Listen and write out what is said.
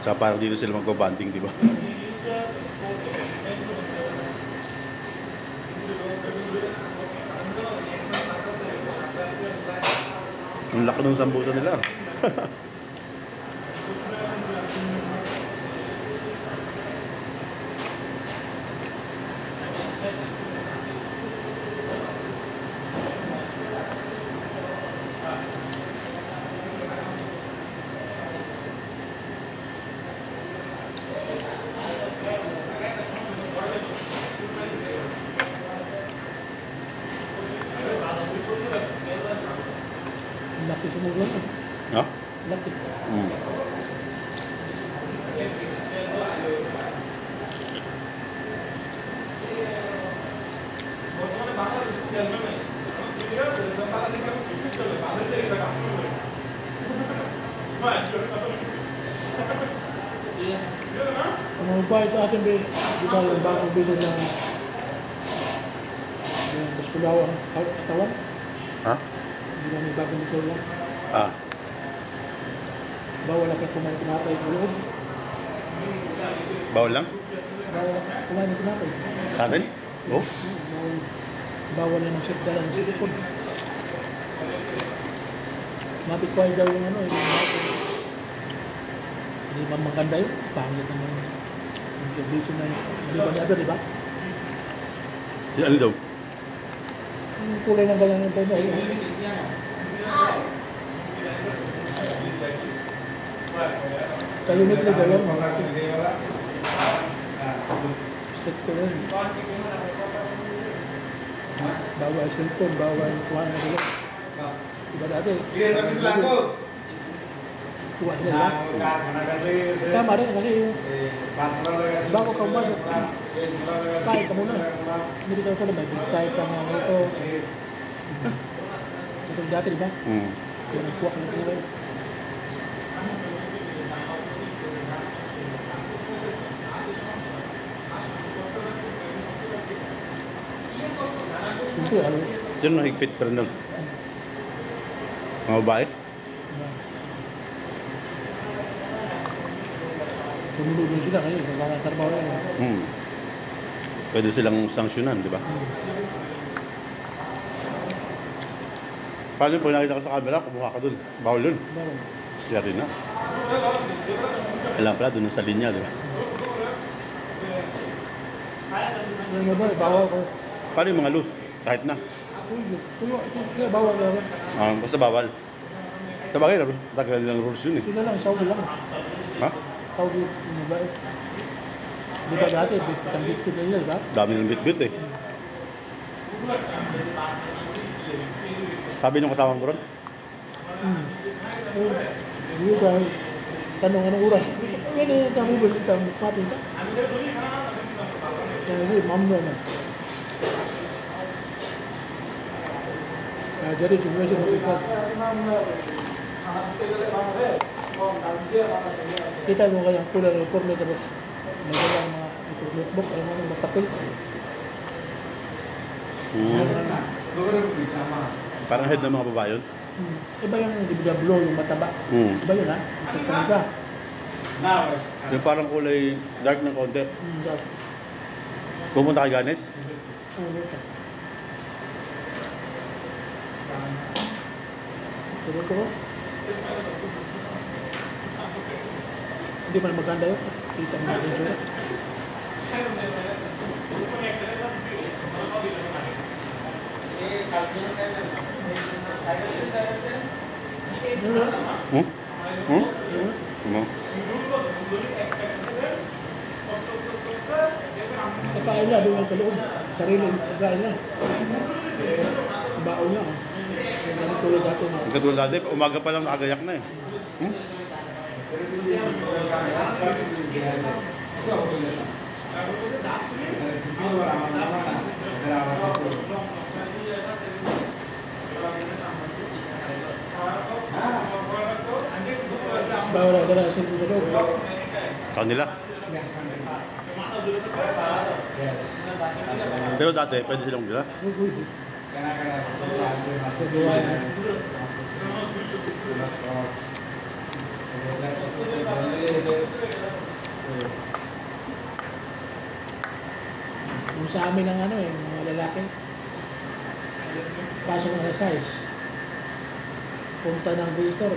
Tsaka parang dito sila magbo-bonding, di ba? Ang laki ng sambusa nila. Laki sumulong. No? Laki. Mm. Ang mga sa atin, di ba yung bagong biso na yung muskulawang katawan? Ha? Hindi na may bagong biso lang. Ah. Bawal na kumain tinapay sa loob. Bawal lang? Bawal na kumain ng tinapay. Sa atin? Oh? Bawal. Bawal na ng sirda ng silikon. Mapit-kway daw yung ano, yung natin. Hindi ba maganda yun? Pangit naman yung service na yun. Hindi ba niya di ba? Ano daw? Yung kulay ng ganyan yung tayo. Kayo nito daw yan, mga strict ko rin. Bawal cellphone, bawal kuha na sila. Diba dati? Kuha sila. Tama rin kasi yung bago ka umasok, kahit ka muna. Hindi ka ko naman, kahit ka mga ito. Ito dati, diba? Kaya nagkuha ka na sila. Ito, ano? Sino nahigpit pa rin doon? Mga babae? Tumulong sila kayo, nagkakatrabaho lang. Pwede silang sanksyonan, di ba? Paano pag nakita ka sa camera, kumuha ka doon? Bawal doon. Bawal. Kaya rin na. Alam pala, doon sa linya, di ba? Ano ba, bawal ko. Paano yung mga loose? Kahit na. Kaya bawal na rin. Basta bawal. Sa bagay, tagal nilang rules yun eh. Sila lang, Saudi lang. Ha? Saudi, yung babae. Di ba dati, isang bitbit na nila, di ba? Dami ng bit-bit eh. Sabi nung kasama mo ron? Hindi ka, tanong anong oras. Yan eh, kami balik ka, mapin ka. Kaya hindi, ma'am na. Jadi jumlah sih meningkat. Kita mau yang kuliah ekor ni terus megang itu notebook yang mana berkapil. Parang head ng mga babae yun? Iba yung blow yung mataba. Iba yun ha? Isa. Yung parang kulay dark ng konti. Dark. Pumunta kay Ganes? Turun. Hindi man maganda yun. Kita mo natin yun. Kakain na doon sa loob. Sariling kakain na. Baon na. Ang tulad dati na. Ang katulad dati, umaga pa lang nakagayak na eh. Bawal na na sa loob. Kanila. Pero dati, pwede silang bila. Pwede. Sa buhay na. Yung sa amin ng ano yung mga lalaki. Pasok ng exercise. Punta ng visitor.